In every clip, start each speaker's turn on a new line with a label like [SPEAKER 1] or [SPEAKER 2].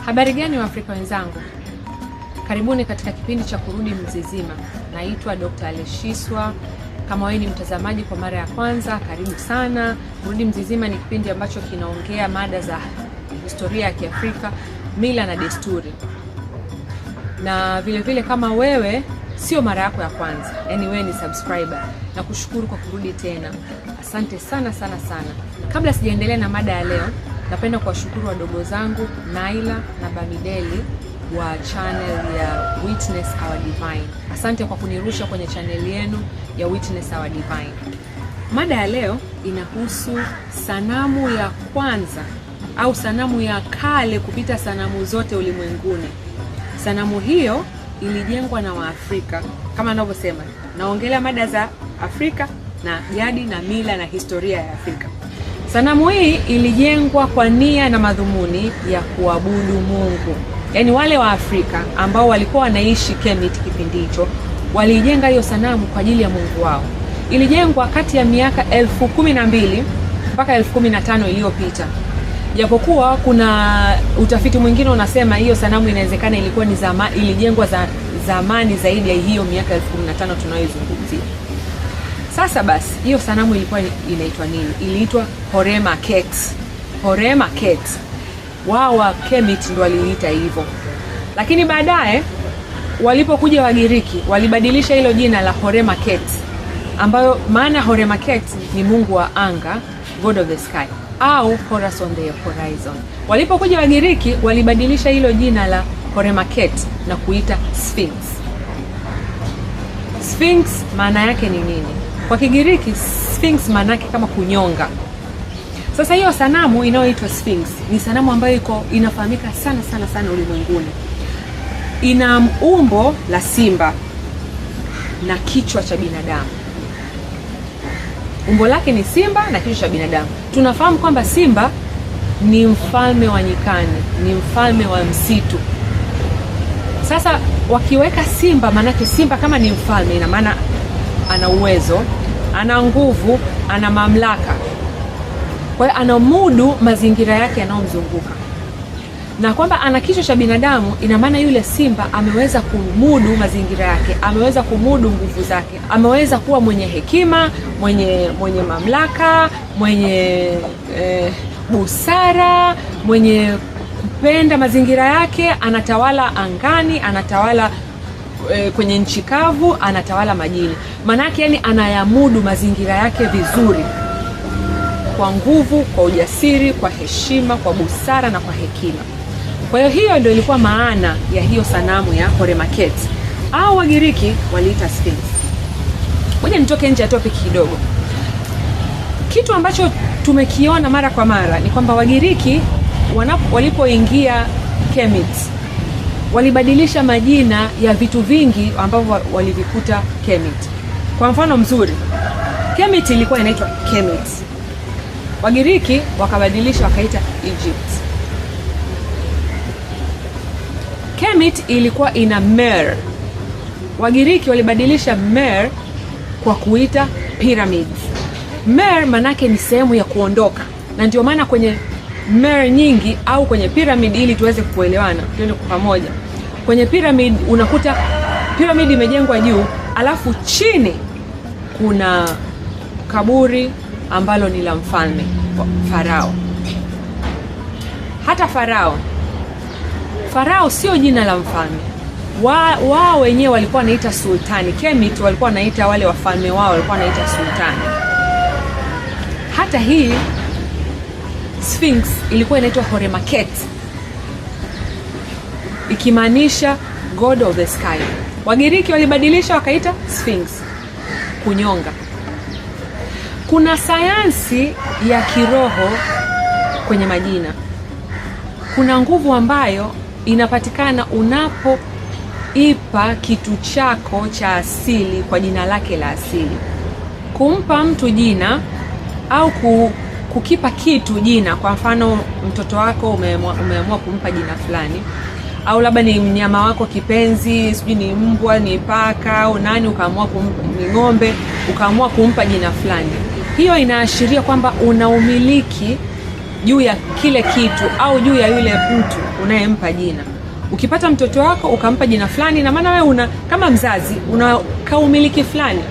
[SPEAKER 1] Habari gani Waafrika wenzangu? Karibuni katika kipindi cha Kurudi Mzizima. Naitwa Dr. Aleshiswa. Kama wewe ni mtazamaji kwa mara ya kwanza, karibu sana. Kurudi Mzizima ni kipindi ambacho kinaongea mada za historia ya Kiafrika, mila na desturi. Na vile vile kama wewe sio mara yako ya kwanza, yani wewe ni subscriber, na kushukuru kwa kurudi tena. Asante sana sana sana. Kabla sijaendelea na mada ya leo, napenda kuwashukuru wadogo zangu Naila na Bamideli wa channel ya Witness Our Divine. Asante kwa kunirusha kwenye channel yenu ya Witness Our Divine. Mada ya leo inahusu sanamu ya kwanza au sanamu ya kale kupita sanamu zote ulimwenguni. Sanamu hiyo ilijengwa na Waafrika. Kama ninavyosema, naongelea mada za Afrika na jadi na mila na historia ya Afrika. Sanamu hii ilijengwa kwa nia na madhumuni ya kuabudu Mungu. Yaani wale wa Afrika ambao walikuwa wanaishi Kemet kipindi hicho, walijenga hiyo sanamu kwa ajili ya Mungu wao. Ilijengwa kati ya miaka 1012 mpaka 1015 iliyopita. Japokuwa kuna utafiti mwingine unasema hiyo sanamu inawezekana ilikuwa ni ilijengwa zamani zaidi ya hiyo miaka 1015 tunayoizungumzia. Sasa basi, hiyo sanamu ilikuwa inaitwa nini? Iliitwa Horema Khet. Horema Khet. Wao wa Kemet ndio waliita hivyo. Lakini baadaye walipokuja Wagiriki, walibadilisha hilo jina la Horema Khet, ambayo maana Horema Khet ni Mungu wa anga, God of the sky, au Horus on the horizon. Walipokuja Wagiriki, walibadilisha hilo jina la Horema Khet na kuita Sphinx. Sphinx maana yake ni nini? Kwa Kigiriki, Sphinx maana yake kama kunyonga. Sasa hiyo sanamu inayoitwa Sphinx ni sanamu ambayo inafahamika sana sana sana ulimwenguni. Ina umbo la simba na kichwa cha binadamu. Umbo lake ni simba na kichwa cha binadamu. Tunafahamu kwamba simba ni mfalme wa nyikani, ni mfalme wa msitu. Sasa wakiweka simba, maanake simba kama ni mfalme, ina maana ana uwezo, ana nguvu, ana mamlaka. Kwa hiyo anamudu mazingira yake yanayomzunguka. Na kwamba ana kichwa cha binadamu, ina maana yule simba ameweza kumudu mazingira yake, ameweza kumudu nguvu zake, ameweza kuwa mwenye hekima, mwenye mamlaka, mwenye busara, mwenye kupenda mazingira yake, anatawala angani, anatawala kwenye nchi kavu, anatawala majini. Manake yani anayamudu mazingira yake vizuri, kwa nguvu, kwa ujasiri, kwa heshima, kwa busara na kwa hekima. Kwa hiyo ndio ilikuwa maana ya hiyo sanamu ya Horema Khet, au Wagiriki waliita Sphinx. Ngoja nitoke nje ya topic kidogo. Kitu ambacho tumekiona mara kwa mara ni kwamba Wagiriki walipoingia Kemet, walibadilisha majina ya vitu vingi ambavyo walivikuta Kemet. Kwa mfano mzuri, Kemet ilikuwa inaitwa Kemet. Wagiriki wakabadilisha wakaita Egypt. Kemet ilikuwa ina Mer. Wagiriki walibadilisha Mer kwa kuita pyramids. Mer manake ni sehemu ya kuondoka. Na ndio maana kwenye Mer nyingi au kwenye pyramid, ili tuweze kuelewana, tuende kwa pamoja. Kwenye pyramid unakuta pyramid imejengwa juu, alafu chini kuna kaburi ambalo ni la mfalme, Farao. Hata Farao sio jina la mfalme. Wao wenyewe walikuwa wanaita sultani. Kemet walikuwa wanaita wale wafalme wao, walikuwa wanaita sultani. Hata hii Sphinx ilikuwa inaitwa Horema Khet, ikimaanisha God of the sky. Wagiriki walibadilisha wakaita Sphinx, kunyonga. Kuna sayansi ya kiroho kwenye majina. Kuna nguvu ambayo inapatikana unapoipa kitu chako cha asili kwa jina lake la asili. Kumpa mtu jina au kukipa kitu jina, kwa mfano mtoto wako umeamua kumpa jina fulani, au labda ni mnyama wako kipenzi, sijui ni mbwa, ni paka au nani, ukaamua ni ng'ombe, ukaamua kumpa jina fulani. Hiyo inaashiria kwamba una umiliki juu ya kile kitu au juu ya yule mtu unayempa jina. Ukipata mtoto wako ukampa jina fulani, na maana wewe kama mzazi una kaumiliki fulani.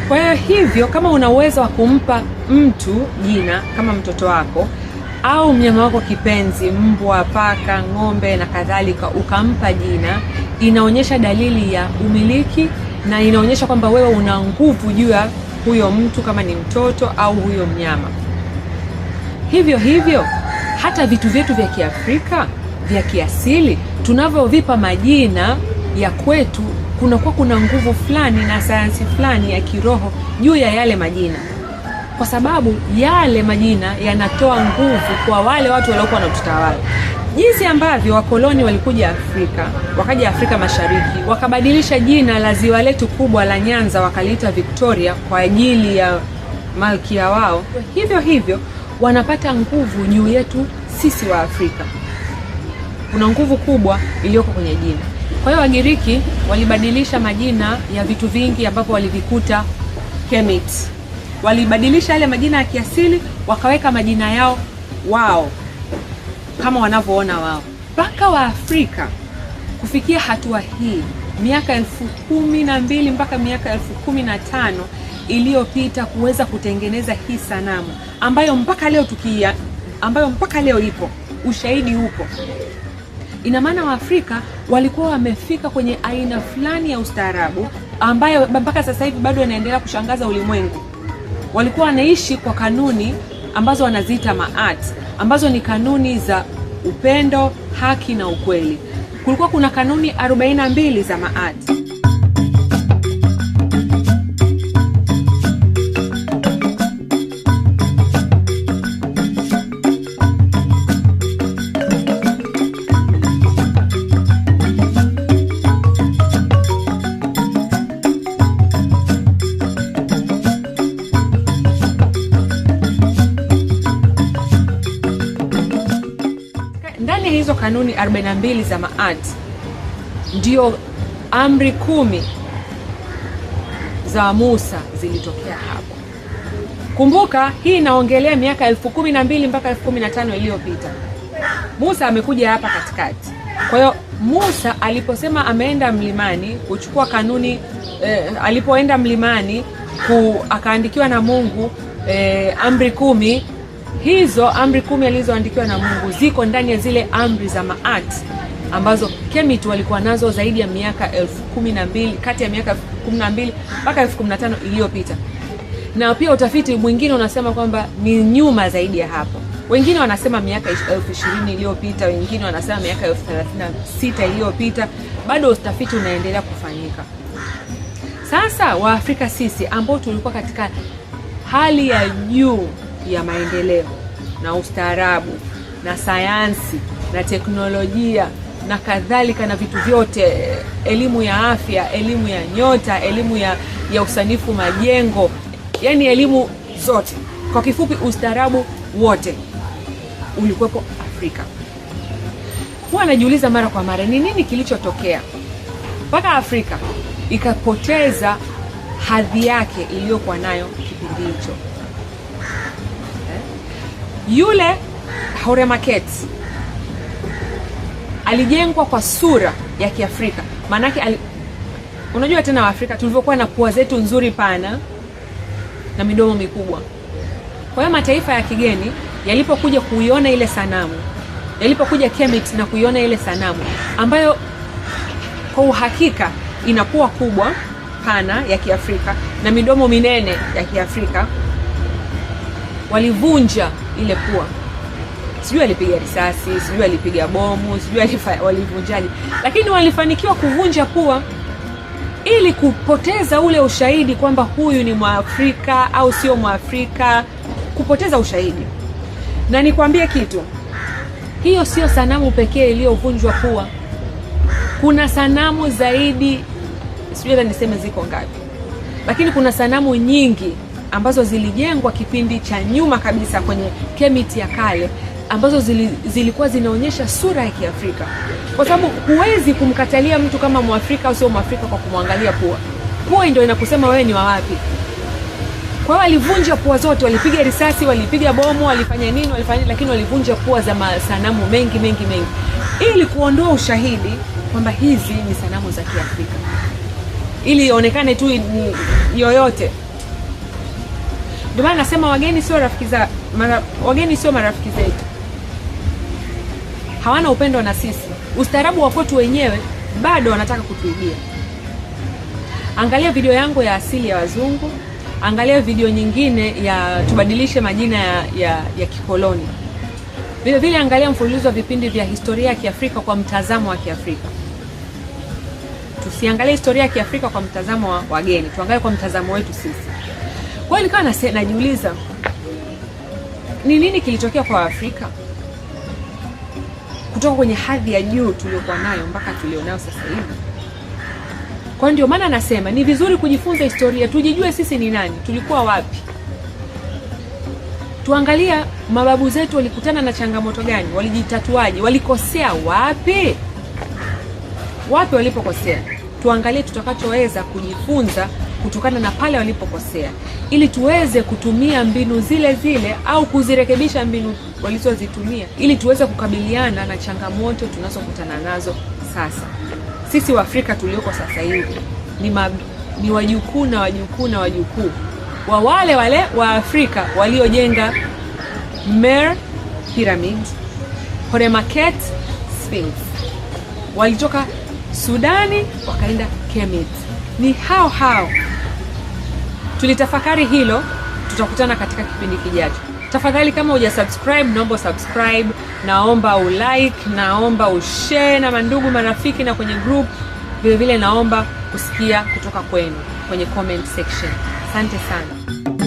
[SPEAKER 1] Kwa hivyo kama una uwezo wa kumpa mtu jina kama mtoto wako au mnyama wako kipenzi, mbwa, paka, ng'ombe na kadhalika, ukampa jina, inaonyesha dalili ya umiliki na inaonyesha kwamba wewe una nguvu juu ya huyo mtu kama ni mtoto au huyo mnyama. Hivyo hivyo hata vitu vyetu vya Kiafrika vya kiasili tunavyovipa majina ya kwetu, kuna nguvu fulani na sayansi fulani ya kiroho juu ya yale majina, kwa sababu yale majina yanatoa nguvu kwa wale watu waliokuwa wanatutawala. Jinsi ambavyo wakoloni walikuja Afrika, wakaja Afrika Mashariki, wakabadilisha jina la ziwa letu kubwa la Nyanza wakaliita Victoria kwa ajili ya malkia wao, hivyo hivyo wanapata nguvu juu yetu sisi wa Afrika. Kuna nguvu kubwa iliyoko kwenye jina. Kwa hiyo Wagiriki walibadilisha majina ya vitu vingi ambapo walivikuta Kemet. Walibadilisha yale majina ya kiasili wakaweka majina yao wao kama wanavyoona wao. Mpaka wa Afrika kufikia hatua hii miaka 12,000 mpaka miaka 15,000 iliyopita kuweza kutengeneza hii sanamu ambayo mpaka leo ipo, ushahidi upo. Ina maana Waafrika walikuwa wamefika kwenye aina fulani ya ustaarabu ambayo mpaka sasa hivi bado inaendelea kushangaza ulimwengu. Walikuwa wanaishi kwa kanuni ambazo wanaziita maat, ambazo ni kanuni za upendo, haki na ukweli. Kulikuwa kuna kanuni 42 za maat. Ndani ya hizo kanuni 42 za maat ndio amri 10 za Musa zilitokea hapo. Kumbuka hii inaongelea miaka 12,000 mpaka 15,000 iliyopita. Musa amekuja hapa katikati. Kwa hiyo Musa aliposema ameenda mlimani kuchukua kanuni, alipoenda mlimani akaandikiwa na Mungu amri 10, hizo amri 10 alizoandikiwa na Mungu ziko ndani ya zile amri za maat ambazo Kemet walikuwa nazo zaidi ya miaka 12,000, kati ya miaka 12,000 mpaka 15,000 iliyopita. Na pia utafiti mwingine unasema kwamba ni nyuma zaidi ya hapo. Wengine wanasema miaka 20,000 iliyopita, wengine wanasema miaka 36 iliyopita. Bado utafiti unaendelea kufanyika. Sasa Waafrika sisi ambao tulikuwa katika hali ya juu ya maendeleo na ustaarabu na sayansi na teknolojia na kadhalika na vitu vyote, elimu ya afya, elimu ya nyota, elimu ya usanifu majengo, yani elimu zote, kwa kifupi ustaarabu wote ulikuwepo Afrika. Huwa najiuliza mara kwa mara ni nini kilichotokea mpaka Afrika ikapoteza hadhi yake iliyokuwa nayo kipindi hicho. Yule Horemaket alijengwa kwa sura ya Kiafrika. Maanake unajua tena Waafrika tulivyokuwa na pua zetu nzuri pana na midomo mikubwa. Kwa hiyo mataifa ya kigeni yalipokuja kuiona ile sanamu, yalipokuja Kemet na kuiona ile sanamu ambayo kwa uhakika inakuwa kubwa, pana ya Kiafrika na midomo minene ya Kiafrika, walivunja ile pua. Sijui alipiga risasi, sijui alipiga bomu, sijui walivunjaje, lakini walifanikiwa kuvunja pua ili kupoteza ule ushahidi kwamba huyu ni Mwafrika au sio Mwafrika, kupoteza ushahidi. Na nikwambie kitu, hiyo sio sanamu pekee iliyovunjwa pua. Kuna sanamu zaidi, sijui hata niseme ziko ngapi, lakini kuna sanamu nyingi ambazo zilijengwa kipindi cha nyuma kabisa kwenye Kemet ya kale, ambazo zilikuwa zinaonyesha sura ya Kiafrika. Kwa sababu huwezi kumkatalia mtu kama Mwafrika au sio Mwafrika kwa kumwangalia pua. Pua ndio inakusema wewe ni wa wapi. Kwa hiyo walivunja pua zote, walipiga risasi, walipiga bomu, walifanya nini, lakini walivunja pua za masanamu mengi ili kuondoa ushahidi kwamba hizi ni sanamu za Kiafrika, ili ionekane tu yoyote. Ndio maana nasema wageni sio marafiki zetu. Hawana upendo na sisi. Ustaarabu wa kwetu wenyewe bado wanataka kutuibia. Angalia video yangu ya asili ya wazungu, angalia video nyingine ya tubadilishe majina ya kikoloni. Vile vile angalia mfululizo wa vipindi vya historia ya Kiafrika kwa mtazamo wa Kiafrika. Tusiangalie historia ya Kiafrika kwa mtazamo wa wageni, tuangalie kwa mtazamo wetu sisi. Kwa hiyo nilikuwa najiuliza, ni nini kilitokea kwa Afrika kutoka kwenye hadhi ya juu tuliokuwa nayo mpaka tulionayo sasa hivi? Kwa ndio maana nasema ni vizuri kujifunza historia, tujijue sisi ni nani, tulikuwa wapi. Tuangalia mababu zetu walikutana na changamoto gani, walijitatuaje, walikosea wapi walipokosea. Tuangalie tutakachoweza kujifunza kutokana na pale walipokosea, ili tuweze kutumia mbinu zile au kuzirekebisha mbinu walizozitumia, ili tuweze kukabiliana na changamoto tunazokutana nazo sasa. Sisi wa Afrika tulioko sasa hivi ni wajukuu wa wale wa Afrika waliojenga Mer Pyramid, Horemheb, Sphinx. Walitoka Sudani wakaenda Kemet. Ni hao. Tulitafakari hilo, tutakutana katika kipindi kijacho. Tafadhali kama hujasubscribe, naomba subscribe, naomba ulike, naomba ushare na mandugu, marafiki na kwenye group. Vile vile naomba kusikia kutoka kwenu kwenye comment section. Asante sana.